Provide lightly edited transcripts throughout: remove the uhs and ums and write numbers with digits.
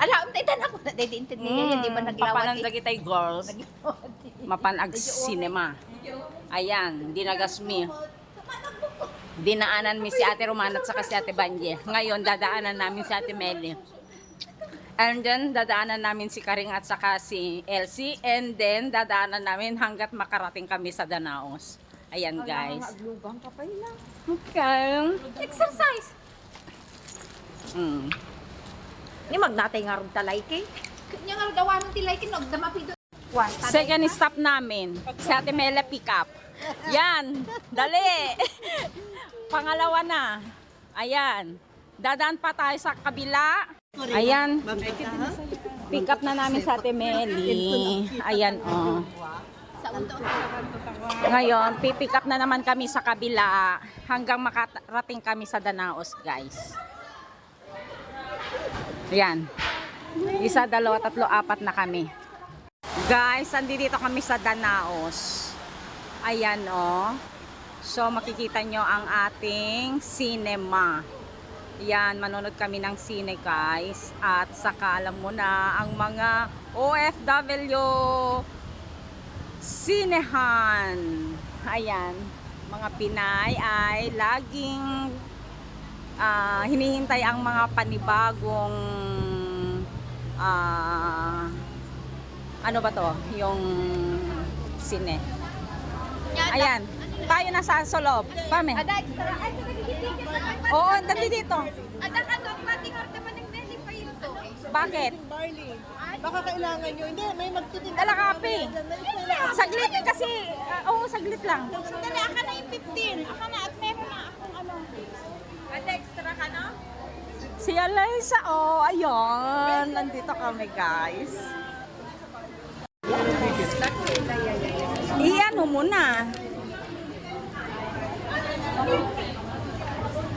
Alam, taytan ako na didintin niya, di ba naglawat? Papananda kita'y girls. Mapanag cinema. Ayan, dinagasmi. Dinaanan mi si Ate Romana at saka si Ate Banje. Ngayon, dadaanan namin si Ate Meli. And then, dadaanan namin si Karing at saka si Elsie. And then, dadaanan namin hanggat makarating kami sa Danaos. Ayan, guys. Okay. Exercise! Ni magnatay nga rin talay kay. Kanya nga rin dawanan tilay kay, nagdamapi doon. Second stop namin, si Ate Mela pick up. Yan, dali. Pangalawa na. Ayan. Dadaan pa tayo sa kabila. Ayan. Pick up na namin sa Ate Meli. Ayan, oh. Ngayon, pipick up na naman kami sa kabila hanggang makarating kami sa Danaos, guys. Ayan. Isa, dalawa, tatlo, apat na kami. Guys, andito kami sa Danaos. Ayan, oh. So, makikita nyo ang ating cinema. Yan, manonood kami ng sine, guys. At saka, alam mo na, ang mga OFW sinehan. Ayan, mga Pinay ay laging hinihintay ang mga panibagong ano ba to? Yung sine. Ayan, tayo na sa loob. Pame. Ada extra. Ay, nagigitigan na. Oo, dito. Ada ano, pating harta pa ng belly pa yun to. Bakit? Barley. Baka kailangan nyo. Hindi, may magtitinda. Dala kape. Saglit kasi. Oo, saglit lang. Dali, aka na yung 15. Aka na, at meron na akong ano. Ada extra ka, no? Si Alaysa, oh, ayun. Nandito kami, guys. Iyan mo muna.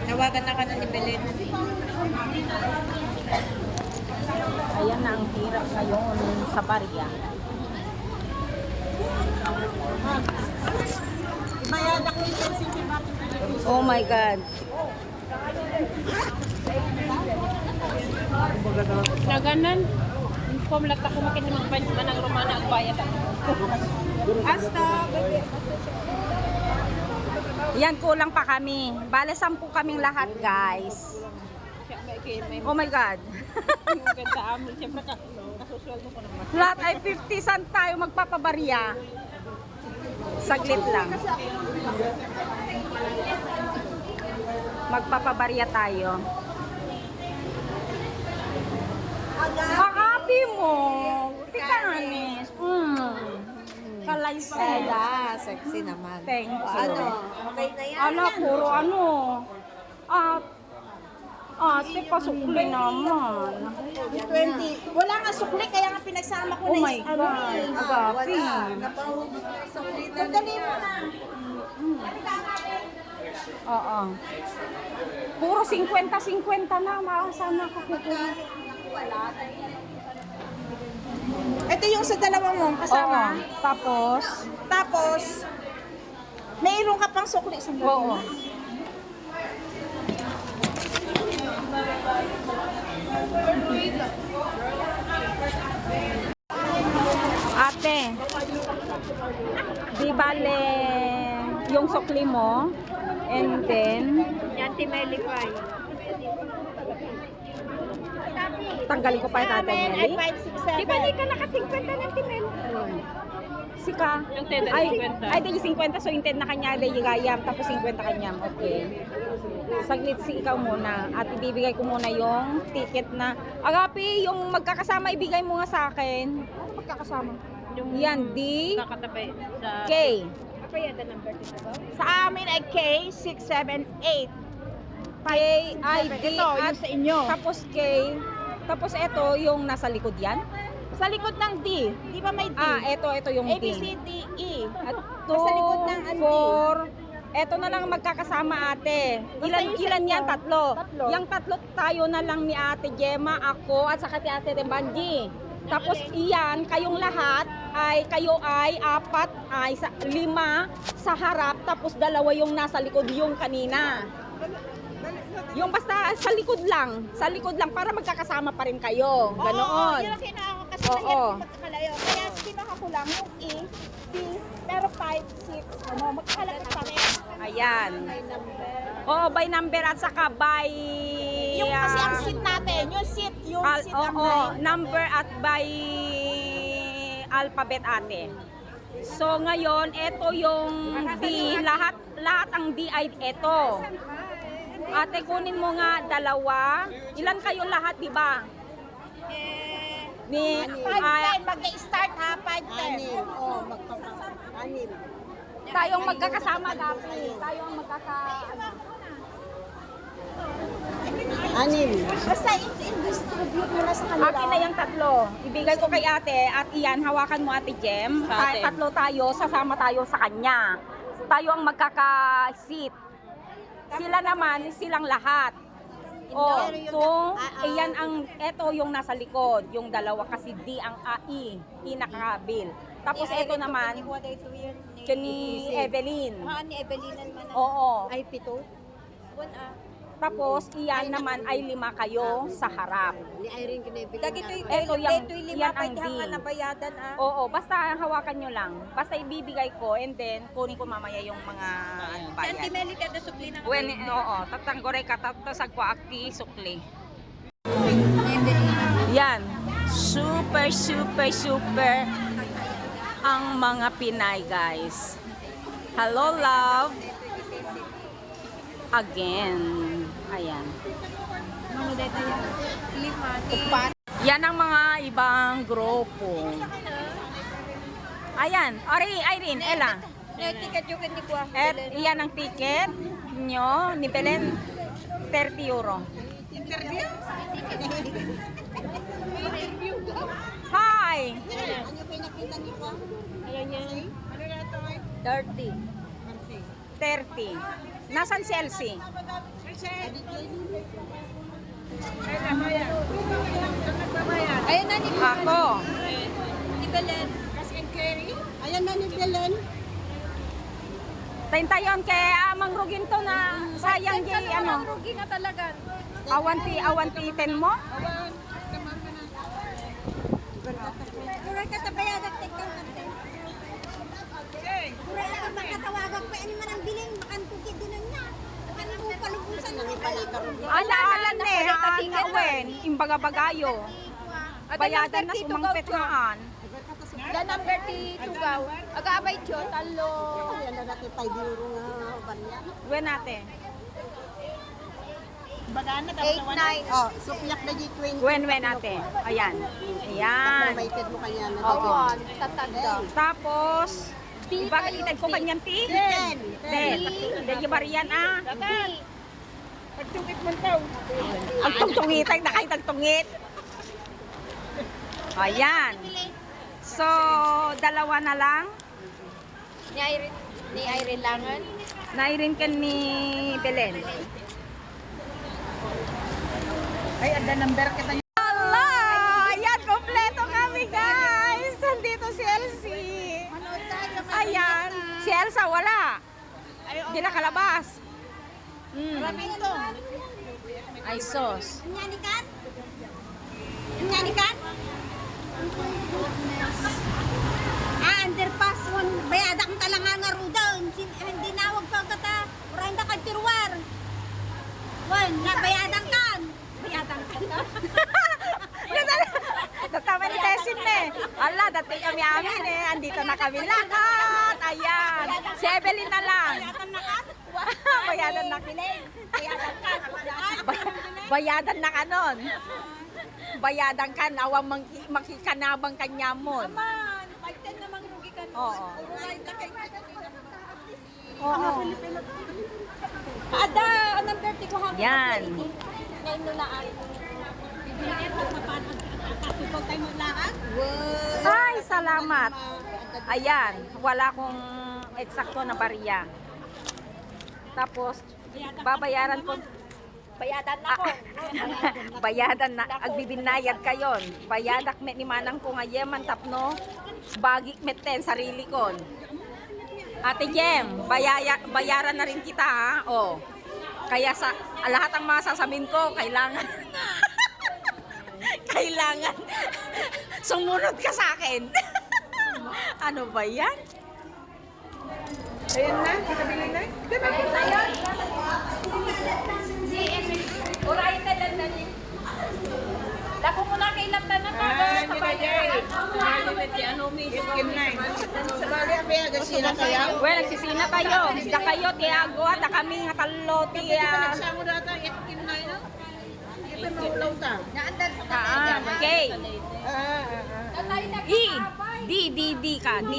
Nawagan na ka na ni Belen. Ayan na ang hirap ngayon sa barya. Oh my God. Naganan. Inform lang ako makinimagpan ng Romana ang bayad. Hasta. Yan, kulang pa kami. Bale, 10 kaming lahat, guys. Oh my God. Lahat ay 50 cent tayo magpapabarya. Saglit lang. Magpapabarya tayo. Makapi mo. Tikanis. Kalaysela. Sexy naman. Thank you. Okay na yan. Ala, puro ano. Ate, pasukli naman. 20. Wala nga sukli, kaya nga pinagsama ko Oh na my God. Agapi. Sandali mo na. Oo. Puro 50-50 na. Sana ako kukuha. Ito yung sa dalawang mong kasama. Oo. Tapos, mayroon ka pang sukli sa Oo. Ate, di bale yung sukli mo, and then Yanti Melify. tanggalin ko pa yung Ate Meli. 5, 6, 7. Di ba di ka naka-50 ng Timel? Sika. Yung 10 na Ay, 50. ay, di 50. So, yung 10 na kanya, di gayam. Tapos 50 kanya. Okay. Saglit si ikaw muna. At ibibigay ko muna yung ticket na. Agapi, yung magkakasama, ibigay mo nga sa akin. Ano magkakasama? Yung Yan, D, kakatabi sa... K. Apa yata number dito ba? Sa amin ay K678. K, I, D, Ito, yung at sa inyo. tapos K. Tapos ito, yung nasa likod yan. Sa likod ng D. Di ba may D? Ito yung A, D. B, C, D, E. At Nasa likod ng D. 2, 4, eto na lang magkakasama ate. Basta yung sa Ilan inyo. yan? Tatlo. Tatlo. Yung tatlo tayo na lang ni Ate Gemma, ako, at saka si Ate Banji. Tapos iyan, kayong lahat, kayo ay 4, ay 5 sa harap, tapos 2 yung nasa likod yung kanina. Yung basta sa likod lang para magkakasama pa rin kayo. Oo, Ganoon. yun ang kinuha ko kasi Oo. mahirap magkakalayo. Kaya kinuha ko lang yung A, B, pero 5, 6, magkakalapit pa rin. Ayan. Oo, by number at saka by... Yung kasi ang seat natin, yung seat ang number at by alphabet ate. So ngayon, ito yung D, lahat ang D ay ito. Ate, kunin mo nga dalawa. Ilan kayo lahat, di ba? Ni 5, 10, mag-start ha, 5, 10. tayong magkakasama dati. Tayong Basta i-distribute mo na sa kanila. Akin na yung tatlo. Ibigay ko kay ate at iyan, hawakan mo ate Jem. Ate. Tatlo tayo, sasama tayo sa kanya. Tayo ang magkaka-seat. Sila naman, silang lahat. O, iyan ang, eto yung nasa likod, yung dalawa kasi D ang AI, inakabil. Tapos eto naman, ni Evelyn. Ni Evelyn naman. Oo. Ay, 7. Tapos iyan naman ay 5 kayo sa harap. Ni Irene Kinebili. Eto yan ang D. nabayadan Oo, basta hawakan nyo lang. Basta ibibigay ko and then kunin ko mamaya yung mga bayad. Meli ka na supli ng Oo, tatanggore ka tapos ko akti sukli. Yan. Super, super, super ang mga Pinay, guys. Hello, love. Again. Ayan. Yan ang mga ibang grupo. Ayan. Irene, Ella. ticket yung hindi ko. At iyan ang ticket nyo ni Belen, 30 euro. Hi! Ayan yan. 30. Nasaan si Elsie? Ayan na ni Ako. Belen. Ayan na ni Belen. Tayon kay Amang Rugin to na sayang di ano. Rugi na talaga. Awanti 10 mo? Kuray ka sa bayadag tekang kante. Kuray ka makatawagan pa ani man ang biling makantuki din na. Ano mo palubusan na Ala ne, wen, imbaga bagayo. Bayadan na sumangpet naan. Da number 2 gaw. Aga-abay jo talo. Yan na natin 5 euro nga banyan. Wen ate. Bagana ta 8-9. Oh, supiyak na G20. Wen ate. Ayan. Ayan. Maited mo kanya na. Oo. Tatanda. Tapos, ibaga itag ko kanyang ti? 10. Dahil bariyan ah. Pagtungit mo taw. Ang tungtungitay na kayo tagtungit. Ayan. So, dalawa na lang. Ni Irene langan. Nairin ka ni Belen. Ay, ada number kita. Ala! Ayan, kompleto kami guys. Nandito si Elsie. Ayan. Si Elsa wala. Hindi nakalabas. Raminto. Ay, sos. Nyanikan? Nyanikan? Underpass one bayadak talaga nga rudaw. Hindi nawag pa kata. Randa ka tirwar. Wan, na bayadan kan. Bayadan kan. Tama ni Tessin eh. Ala, dating kami amin eh. Andito na kami lahat. Ayan. Si Evelyn na lang. Bayadan na. Bayadan kan. Bayadan na kanon. Bayadan ka, nawang makikanabang kanyamon. Man, pagtan namang rugi ka. Oo. Oo. Ada, anong 30 ko hanggang. Yan. Ngayon nula ay. Kasupag tayo mo lahat? Ay, salamat. Ayan, wala kong eksakto na bariya. Tapos, babayaran ko. Bayadan na ko. Bayadan na, agbibinayad kayon. Bayadak met ni manang ko nga yeman tapno, bagik met ten sarili kon. Ate Jem, bayaran na rin kita ha. Oh. Kaya sa lahat ng mga sasabihin ko, kailangan kailangan sumunod ka sa akin. Ano ba yan? Ayan na, kakabili na. Urahin na lang na din. Dako mo na kay Lata na ka. Hindi na dyan. Iskin na. Sabali ang kaya gasina kaya. Well, nagsisina tayo. Da kayo, Tiago, da kami nga talo, Tia. Nagsamo data, iskin na yun. Ito maulaw ta. Okay. Ah. D ka. D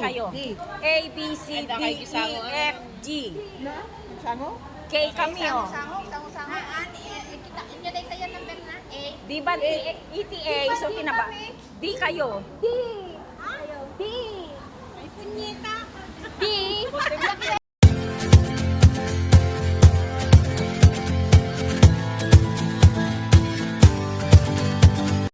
kayo. D. A, B, C, D, E, F, G. Na? Sango? K kami, oh. Sango-sango. Kita inyo dahil tayo number na. A. Di ba ETA? So, kinaba. D kayo. D. Ayaw. D. Ay, punyeta. D.